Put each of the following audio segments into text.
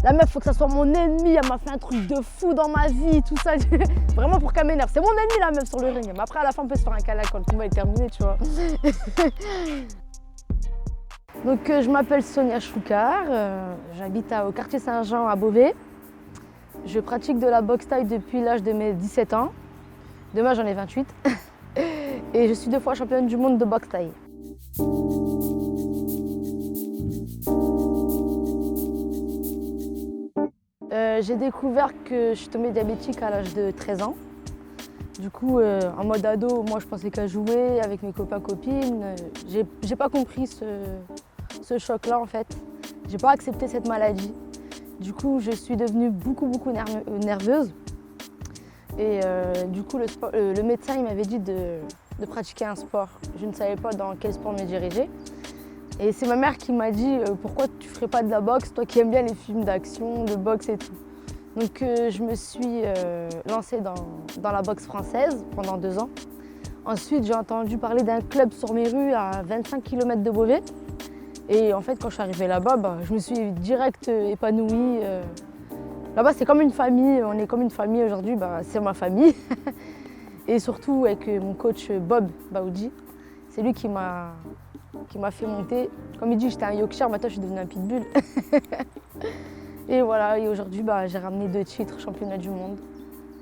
La meuf, faut que ça soit mon ennemi, elle m'a fait un truc de fou dans ma vie, tout ça. Vraiment pour qu'elle m'énerve. C'est mon ennemi la meuf sur le ring. Mais après, à la fin, on peut se faire un câlin quand le combat est terminé, tu vois. Donc, je m'appelle Sonia Choukar, j'habite au quartier Saint-Jean à Beauvais. Je pratique de la boxe thaï depuis l'âge de mes 17 ans. Demain, j'en ai 28. Et je suis 2 fois championne du monde de boxe thaï. J'ai découvert que je suis tombée diabétique à l'âge de 13 ans. Du coup, en mode ado, moi je pensais qu'à jouer avec mes copains-copines. J'ai pas compris ce choc-là en fait. J'ai pas accepté cette maladie. Du coup, je suis devenue beaucoup nerveuse. Et du coup, le médecin il m'avait dit de pratiquer un sport. Je ne savais pas dans quel sport me diriger. Et c'est ma mère qui m'a dit pourquoi tu ferais pas de la boxe, toi qui aimes bien les films d'action, de boxe et tout. Donc je me suis lancée dans la boxe française pendant 2 ans. Ensuite, j'ai entendu parler d'un club sur mes rues à 25 km de Beauvais. Et en fait, quand je suis arrivée là-bas, je me suis direct épanouie. Là-bas, c'est comme une famille, on est comme une famille aujourd'hui, c'est ma famille. Et surtout avec mon coach Bob Baoudi, c'est lui qui m'a fait monter. Comme il dit, j'étais un Yorkshire, maintenant je suis devenue un pitbull. Et voilà, et aujourd'hui, j'ai ramené 2 titres championnat du monde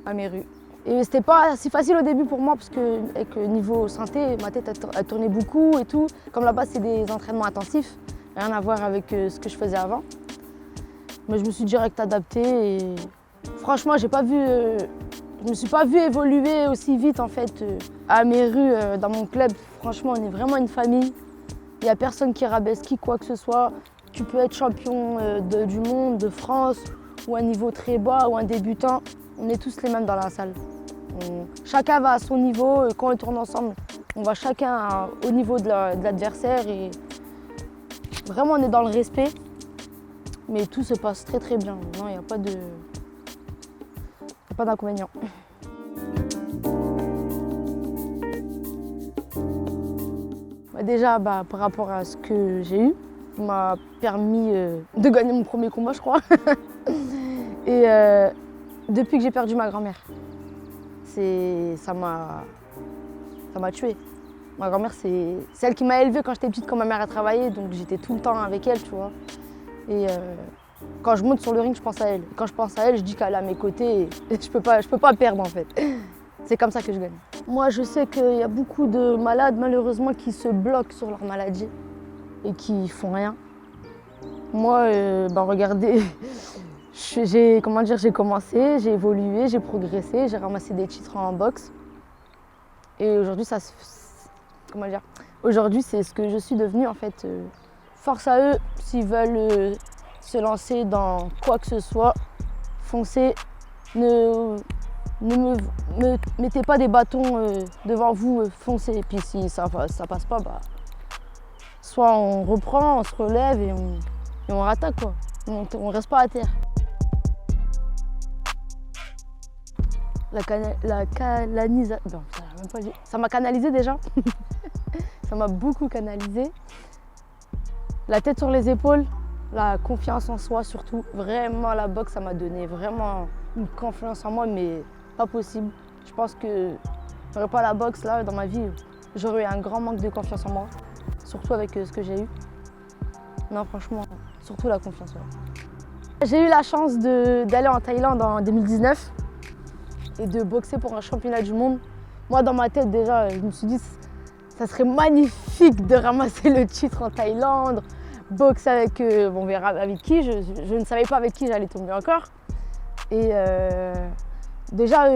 à mes rues. Et c'était pas si facile au début pour moi parce que avec le niveau santé, ma tête a tourné beaucoup et tout. Comme là-bas, c'est des entraînements intensifs, rien à voir avec ce que je faisais avant. Mais je me suis direct adaptée et franchement, je me suis pas vue évoluer aussi vite en fait à mes rues, dans mon club. Franchement, on est vraiment une famille. Il n'y a personne qui rabaisse qui, quoi que ce soit. Tu peux être champion du monde, de France, ou un niveau très bas, ou un débutant. On est tous les mêmes dans la salle. Chacun va à son niveau, et quand on tourne ensemble, on va chacun au niveau de l'adversaire. Et vraiment, on est dans le respect. Mais tout se passe très très bien. Non, il n'y a pas d'inconvénient. Déjà, par rapport à ce que j'ai eu, ça m'a permis de gagner mon premier combat, je crois. Et depuis que j'ai perdu ma grand-mère, ça m'a tuée. Ma grand-mère, c'est celle qui m'a élevée quand j'étais petite, quand ma mère a travaillé, donc j'étais tout le temps avec elle, tu vois. Et quand je monte sur le ring, je pense à elle. Quand je pense à elle, je dis qu'elle est à mes côtés et je peux pas perdre en fait. C'est comme ça que je gagne. Moi, je sais qu'il y a beaucoup de malades, malheureusement, qui se bloquent sur leur maladie et qui font rien. Moi, regardez, j'ai commencé, j'ai évolué, j'ai progressé, j'ai ramassé des titres en boxe. Et aujourd'hui, aujourd'hui, c'est ce que je suis devenue en fait. Force à eux, s'ils veulent se lancer dans quoi que ce soit, foncez. Ne me mettez pas des bâtons devant vous, foncez. Et puis si ça passe pas, soit on reprend, on se relève et on rattaque quoi. On reste pas à terre. Ça m'a canalisé déjà. Ça m'a beaucoup canalisé. La tête sur les épaules, la confiance en soi surtout. Vraiment, la boxe, ça m'a donné vraiment une confiance en moi, mais pas possible. Je pense que j'aurais pas la boxe là dans ma vie, j'aurais eu un grand manque de confiance en moi, surtout avec ce que j'ai eu. Non, franchement, surtout la confiance. Ouais. J'ai eu la chance d'aller en Thaïlande en 2019 et de boxer pour un championnat du monde. Moi, dans ma tête déjà, je me suis dit ça serait magnifique de ramasser le titre en Thaïlande, boxer avec, on verra avec qui, je ne savais pas avec qui j'allais tomber encore. Et déjà,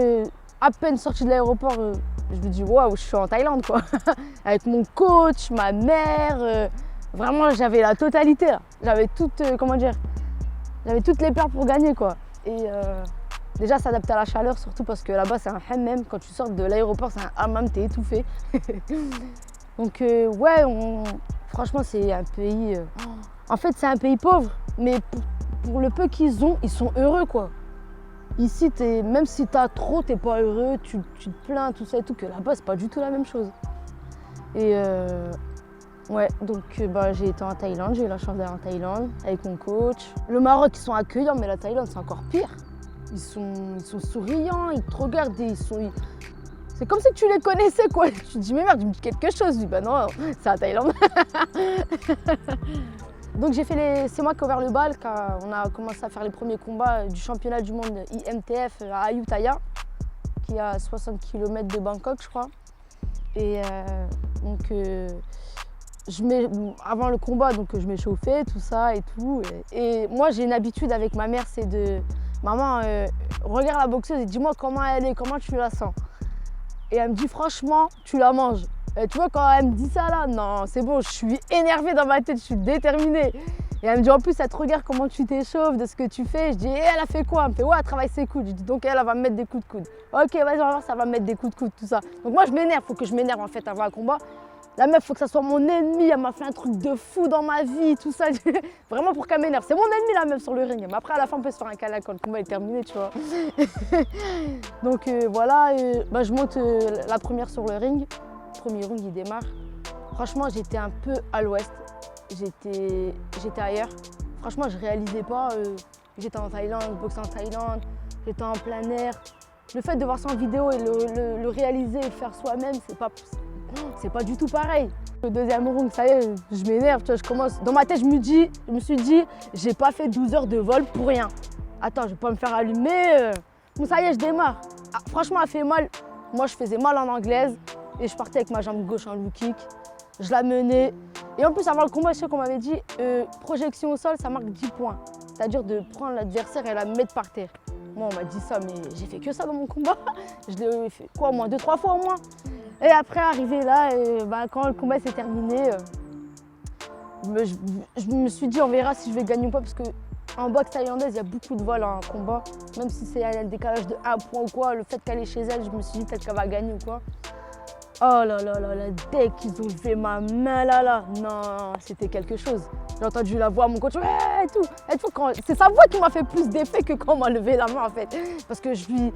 à peine sortie de l'aéroport, je me dis waouh, je suis en Thaïlande quoi. Avec mon coach, ma mère, vraiment j'avais la totalité là. J'avais j'avais toutes les peurs pour gagner quoi. Et déjà s'adapter à la chaleur, surtout parce que là-bas c'est un hammam, quand tu sors de l'aéroport c'est un hammam, t'es étouffé. Donc ouais, franchement c'est un pays, en fait c'est un pays pauvre, mais pour le peu qu'ils ont, ils sont heureux quoi. Ici, même si t'as trop, t'es pas heureux, tu te plains, tout ça et tout, que là-bas, c'est pas du tout la même chose. Et Ouais, donc j'ai été en Thaïlande, j'ai eu la chance d'aller en Thaïlande avec mon coach. Le Maroc, ils sont accueillants, mais la Thaïlande, c'est encore pire. Ils sont souriants, ils te regardent et c'est comme si tu les connaissais, quoi. Tu te dis, mais merde, tu me dis quelque chose. Je dis, bah non, c'est la Thaïlande. Donc c'est moi qui ai ouvert le bal quand on a commencé à faire les premiers combats du championnat du monde IMTF à Ayutthaya, qui est à 60 km de Bangkok, je crois. Et avant le combat, donc je m'échauffais, tout ça et tout. Et moi, j'ai une habitude avec ma mère, c'est maman, regarde la boxeuse et dis-moi comment elle est, comment tu la sens. Et elle me dit, franchement, tu la manges. Et tu vois, quand elle me dit ça là, non, c'est bon, je suis énervée dans ma tête, je suis déterminée. Et elle me dit, en plus, elle te regarde comment tu t'échauffes, de ce que tu fais. Je dis, elle a fait quoi? Elle me fait, ouais, elle travaille ses coudes. Je dis, donc elle va me mettre des coups de coude. Ok, vas-y, on va voir, ça va me mettre des coups de coude, tout ça. Donc moi, je m'énerve, faut que je m'énerve en fait avant un combat. La meuf, faut que ça soit mon ennemi, elle m'a fait un truc de fou dans ma vie, tout ça. Vraiment pour qu'elle m'énerve. C'est mon ennemi la meuf sur le ring. Mais après, à la fin, on peut se faire un câlin quand le combat est terminé, tu vois. Donc voilà, je monte la première sur le ring. Le premier ring, il démarre. Franchement, j'étais un peu à l'ouest. J'étais ailleurs. Franchement, je réalisais pas. J'étais en Thaïlande, je boxais en Thaïlande, j'étais en plein air. Le fait de voir ça en vidéo et le réaliser et le faire soi-même, c'est pas du tout pareil. Le deuxième round, ça y est, je m'énerve, tu vois, je commence. Dans ma tête, je me suis dit, j'ai pas fait 12 heures de vol pour rien. Attends, je vais pas me faire allumer. Bon, ça y est, je démarre. Ah, franchement, elle fait mal. Moi, je faisais mal en anglaise et je partais avec ma jambe gauche en low kick. Je la menais. Et en plus, avant le combat, je sais qu'on m'avait dit, projection au sol, ça marque 10 points. C'est-à-dire de prendre l'adversaire et la mettre par terre. Moi, on m'a dit ça, mais j'ai fait que ça dans mon combat. Je l'ai fait quoi, au moins 2-3 fois au moins. Et après, arrivé là, quand le combat s'est terminé, je me suis dit, on verra si je vais gagner ou pas, parce qu'en boxe thaïlandaise, il y a beaucoup de vols en combat. Même si c'est un décalage de 1 point ou quoi, le fait qu'elle est chez elle, je me suis dit peut-être qu'elle va gagner ou quoi. Oh là là là là, dès qu'ils ont levé ma main là, non, c'était quelque chose. J'ai entendu la voix, mon coach, ouais, et tout. C'est sa voix qui m'a fait plus d'effet que quand on m'a levé la main en fait. Parce que je lui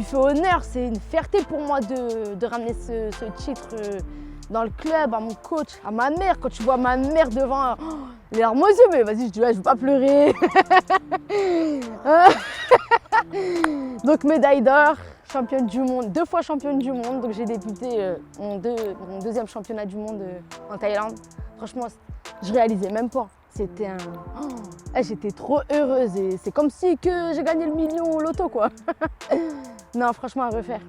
fais honneur, c'est une fierté pour moi de ramener ce titre dans le club, à mon coach, à ma mère. Quand tu vois ma mère devant, les larmes aux yeux, mais vas-y, je dis, ouais, je veux pas pleurer. Donc médaille d'or. Championne du monde, 2 fois championne du monde, donc j'ai débuté mon deuxième championnat du monde en Thaïlande. Franchement, je réalisais même pas. C'était j'étais trop heureuse et c'est comme si que j'ai gagné le million au loto quoi. Non, franchement à refaire.